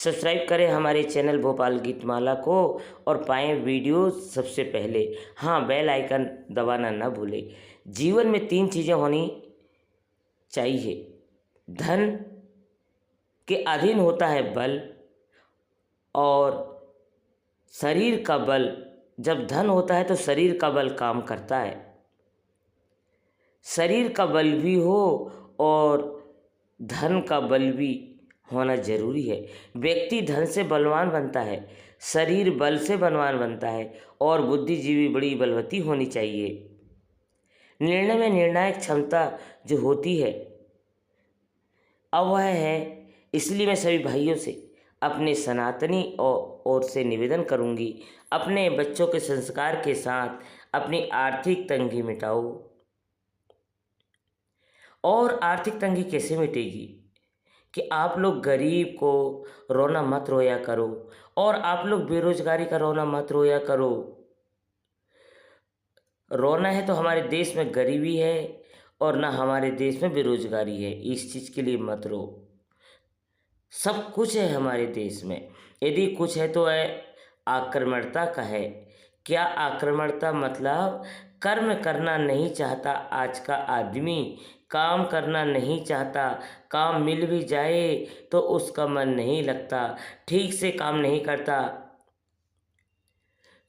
Subscribe करें हमारे channel Bhopal Geetmala को और पाएं वीडियो सबसे पहले। हाँ, बेल आइकन दबाना ना भूलें। जीवन में तीन चीज़ें होनी चाहिए। धन के अधीन होता है बल और शरीर का बल। जब धन होता है तो शरीर का बल काम करता है। शरीर का बल भी हो और धन का बल भी होना जरूरी है। व्यक्ति धन से बलवान बनता है, शरीर बल से बलवान बनता है और बुद्धिजीवी बड़ी बलवती होनी चाहिए। निर्णय में निर्णायक क्षमता जो होती है अब वह है। इसलिए मैं सभी भाइयों से अपने सनातनी ओर से निवेदन करूंगी, अपने बच्चों के संस्कार के साथ अपनी आर्थिक तंगी मिटाओ। और आर्थिक तंगी कैसे मिटेगी कि आप लोग गरीब को रोना मत रोया करो और आप लोग बेरोजगारी का रोना मत रोया करो। रोना है तो हमारे देश में गरीबी है और ना हमारे देश में बेरोजगारी है। इस चीज़ के लिए मत रो। सब कुछ है हमारे देश में। यदि कुछ है तो है आक्रमणता का है। क्या आक्रमणता? मतलब कर्म करना नहीं चाहता आज का आदमी, काम करना नहीं चाहता। काम मिल भी जाए तो उसका मन नहीं लगता, ठीक से काम नहीं करता।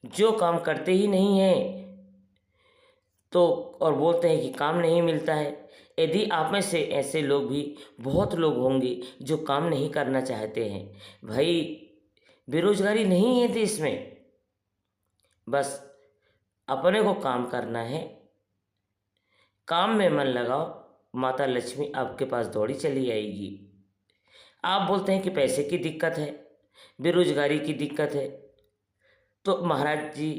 जो काम करते ही नहीं है तो और बोलते हैं कि काम नहीं मिलता है। यदि आप में से ऐसे लोग भी बहुत लोग होंगे जो काम नहीं करना चाहते हैं। भाई, बेरोजगारी नहीं है देश में, बस अपने को काम करना है। काम में मन लगाओ, माता लक्ष्मी आपके पास दौड़ी चली आएगी। आप बोलते हैं कि पैसे की दिक्कत है, बेरोजगारी की दिक्कत है, तो महाराज जी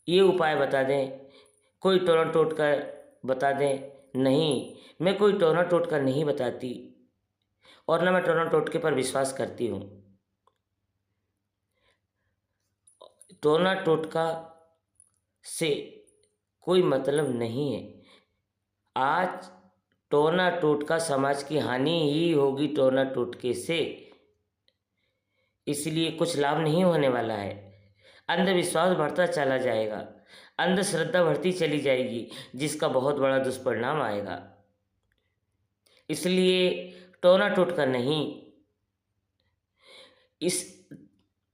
ये उपाय बता दें, कोई टोना टोटका बता दें। नहीं, मैं कोई टोना टोटका नहीं बताती और ना मैं टोना टोटके पर विश्वास करती हूँ। टोना टोटका से कोई मतलब नहीं है। आज टोना टोटका समाज की हानि ही होगी टोना टोटके से, इसलिए कुछ लाभ नहीं होने वाला है। अंधविश्वास बढ़ता चला जाएगा, अंधश्रद्धा बढ़ती चली जाएगी, जिसका बहुत बड़ा दुष्परिणाम आएगा। इसलिए टोना टोटका नहीं, इस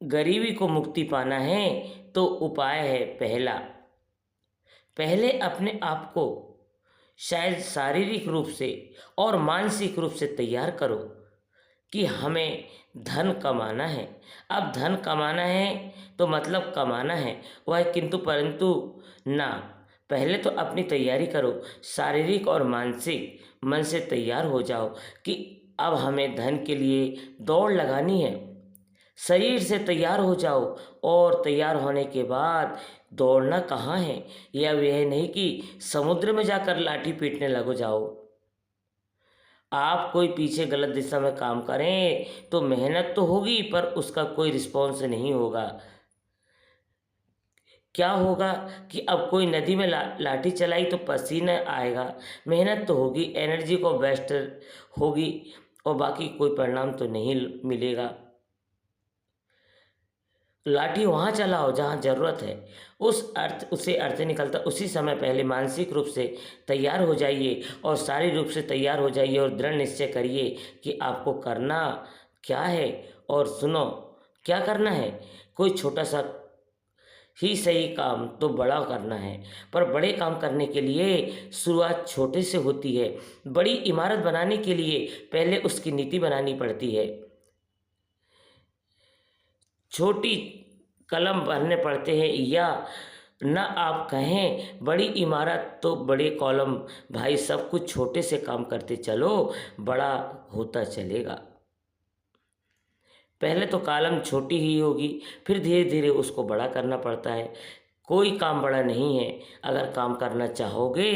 गरीबी को मुक्ति पाना है तो उपाय है पहला। पहले अपने आप को शायद शारीरिक रूप से और मानसिक रूप से तैयार करो कि हमें धन कमाना है। अब धन कमाना है तो मतलब कमाना है, वह किंतु परंतु ना। पहले तो अपनी तैयारी करो, शारीरिक और मानसिक मन से तैयार हो जाओ कि अब हमें धन के लिए दौड़ लगानी है। शरीर से तैयार हो जाओ और तैयार होने के बाद दौड़ना कहाँ है, या यह नहीं कि समुद्र में जाकर लाठी पीटने लगो जाओ। आप कोई पीछे गलत दिशा में काम करें तो मेहनत तो होगी पर उसका कोई रिस्पॉन्स नहीं होगा। क्या होगा कि अब कोई नदी में लाठी चलाई तो पसीना आएगा, मेहनत तो होगी, एनर्जी को बेस्ट होगी और बाकी कोई परिणाम तो नहीं मिलेगा। लाठी वहाँ चलाओ जहाँ ज़रूरत है, उससे अर्थ निकलता। उसी समय पहले मानसिक रूप से तैयार हो जाइए और शारीरिक रूप से तैयार हो जाइए और दृढ़ निश्चय करिए कि आपको करना क्या है। और सुनो, क्या करना है? कोई छोटा सा ही सही काम तो बड़ा करना है, पर बड़े काम करने के लिए शुरुआत छोटे से होती है। बड़ी इमारत बनाने के लिए पहले उसकी नीति बनानी पड़ती है। छोटी कलम भरने पड़ते हैं, या न आप कहें बड़ी इमारत तो बड़े कॉलम। भाई, सब कुछ छोटे से काम करते चलो, बड़ा होता चलेगा। पहले तो कॉलम छोटी ही होगी, फिर धीरे धीरे उसको बड़ा करना पड़ता है। कोई काम बड़ा नहीं है। अगर काम करना चाहोगे,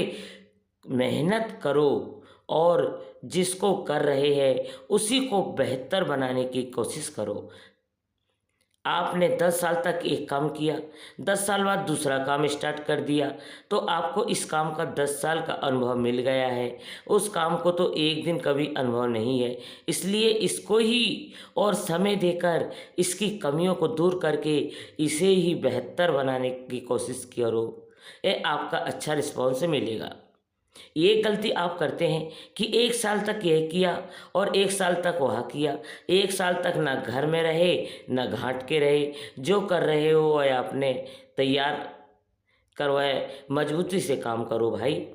मेहनत करो और जिसको कर रहे हैं उसी को बेहतर बनाने की कोशिश करो। आपने 10 साल तक एक काम किया, 10 साल बाद दूसरा काम स्टार्ट कर दिया, तो आपको इस काम का 10 साल का अनुभव मिल गया है। उस काम को तो एक दिन कभी अनुभव नहीं है। इसलिए इसको ही और समय देकर इसकी कमियों को दूर करके इसे ही बेहतर बनाने की कोशिश करो। ये आपका अच्छा रिस्पॉन्स मिलेगा। ये गलती आप करते हैं कि 1 साल तक यह किया और 1 साल तक वह किया। 1 साल तक ना घर में रहे, ना घाट के रहे। जो कर रहे हो वह आपने तैयार करवाए, मजबूती से काम करो भाई।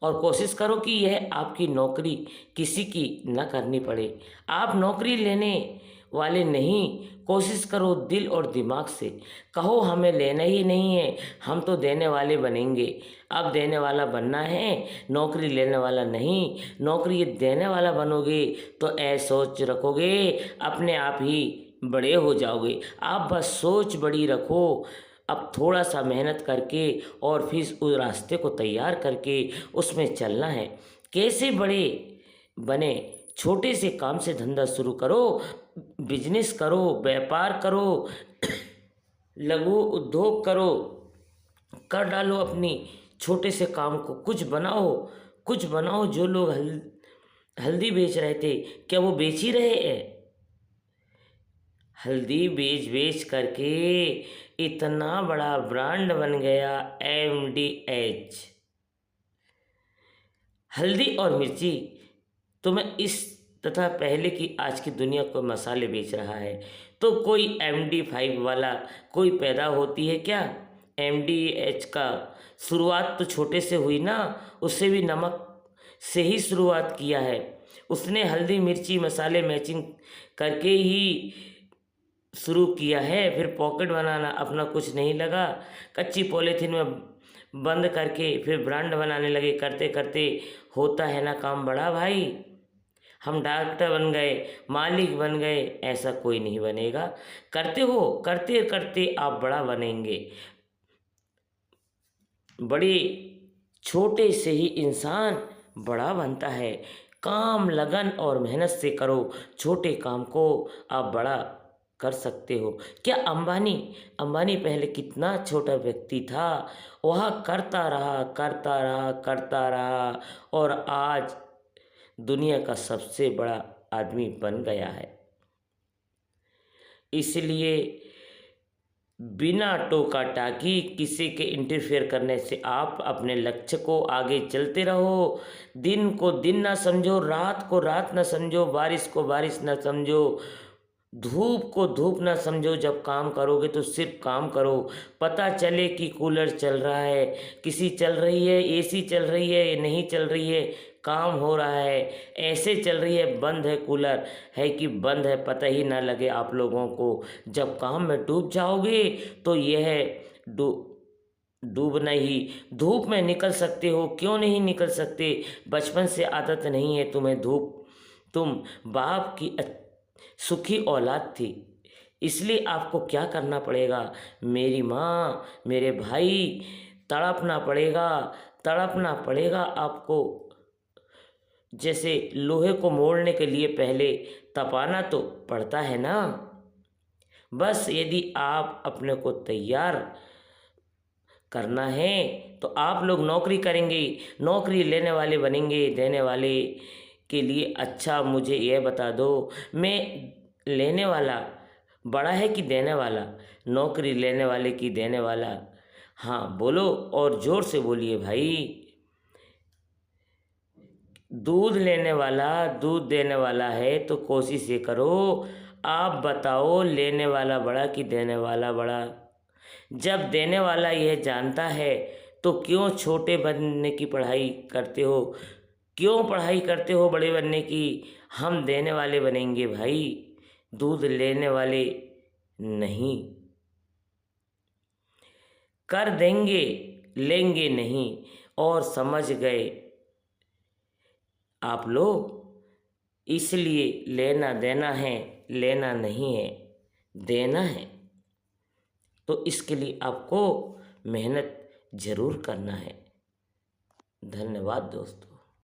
और कोशिश करो कि यह आपकी नौकरी किसी की न करनी पड़े। आप नौकरी लेने वाले नहीं, कोशिश करो दिल और दिमाग से। कहो हमें लेना ही नहीं है, हम तो देने वाले बनेंगे। अब देने वाला बनना है, नौकरी लेने वाला नहीं। नौकरी देने वाला बनोगे तो ऐ सोच रखोगे, अपने आप ही बड़े हो जाओगे। आप बस सोच बड़ी रखो। अब थोड़ा सा मेहनत करके और फिर उस रास्ते को तैयार करके उसमें चलना है। कैसे बड़े बने, छोटे से काम से धंधा शुरू करो, बिजनेस करो, व्यापार करो, लघु उद्योग करो, कर डालो अपनी छोटे से काम को। कुछ बनाओ। जो लोग हल्दी बेच रहे थे, क्या वो बेच ही रहे हैं? हल्दी बेच बेच करके इतना बड़ा ब्रांड बन गया MDH। हल्दी और मिर्ची तो मैं इस तथा पहले की आज की दुनिया को मसाले बेच रहा है, तो कोई MD5 वाला कोई पैदा होती है क्या? MDH का शुरुआत तो छोटे से हुई ना, उससे भी नमक से ही शुरुआत किया है उसने। हल्दी मिर्ची मसाले मैचिंग करके ही शुरू किया है। फिर पॉकेट बनाना अपना कुछ नहीं लगा, कच्ची पॉलीथीन में बंद करके फिर ब्रांड बनाने लगे। करते करते होता है ना काम बड़ा भाई। हम डॉक्टर बन गए, मालिक बन गए, ऐसा कोई नहीं बनेगा। करते करते आप बड़ा बनेंगे। बड़े छोटे से ही इंसान बड़ा बनता है। काम लगन और मेहनत से करो, छोटे काम को आप बड़ा कर सकते हो। क्या अंबानी पहले कितना छोटा व्यक्ति था, वह करता रहा और आज दुनिया का सबसे बड़ा आदमी बन गया है। इसलिए बिना टोका टाकी किसी के इंटरफेयर करने से आप अपने लक्ष्य को आगे चलते रहो। दिन को दिन ना समझो, रात को रात ना समझो, बारिश को बारिश ना समझो, धूप को धूप ना समझो। जब काम करोगे तो सिर्फ काम करो। पता चले कि कूलर चल रहा है, किसी चल रही है, AC चल रही है, नहीं चल रही है, काम हो रहा है, ऐसे चल रही है, बंद है कूलर, है कि बंद है, पता ही ना लगे आप लोगों को। जब काम में डूब जाओगे तो यह डूबना ही। धूप में निकल सकते हो, क्यों नहीं निकल सकते? बचपन से आदत नहीं है तुम्हें धूप। तुम बाप की सुखी औलाद थी, इसलिए आपको क्या करना पड़ेगा मेरी माँ, मेरे भाई? तड़पना पड़ेगा आपको। जैसे लोहे को मोड़ने के लिए पहले तपाना तो पड़ता है ना। बस यदि आप अपने को तैयार करना है तो आप लोग नौकरी करेंगे, नौकरी लेने वाले बनेंगे। देने वाले के लिए अच्छा मुझे यह बता दो, मैं लेने वाला बड़ा है कि देने वाला? नौकरी लेने वाले की देने वाला? हाँ बोलो, और ज़ोर से बोलिए भाई। दूध लेने वाला दूध देने वाला है तो कोशिश ये करो, आप बताओ लेने वाला बड़ा कि देने वाला बड़ा? जब देने वाला यह जानता है तो क्यों छोटे बनने की पढ़ाई करते हो? क्यों पढ़ाई करते हो बड़े बनने की? हम देने वाले बनेंगे भाई, दूध लेने वाले नहीं। कर देंगे, लेंगे नहीं। और समझ गए आप लोग? इसलिए लेना देना है, लेना नहीं है, देना है। तो इसके लिए आपको मेहनत ज़रूर करना है। धन्यवाद दोस्तों।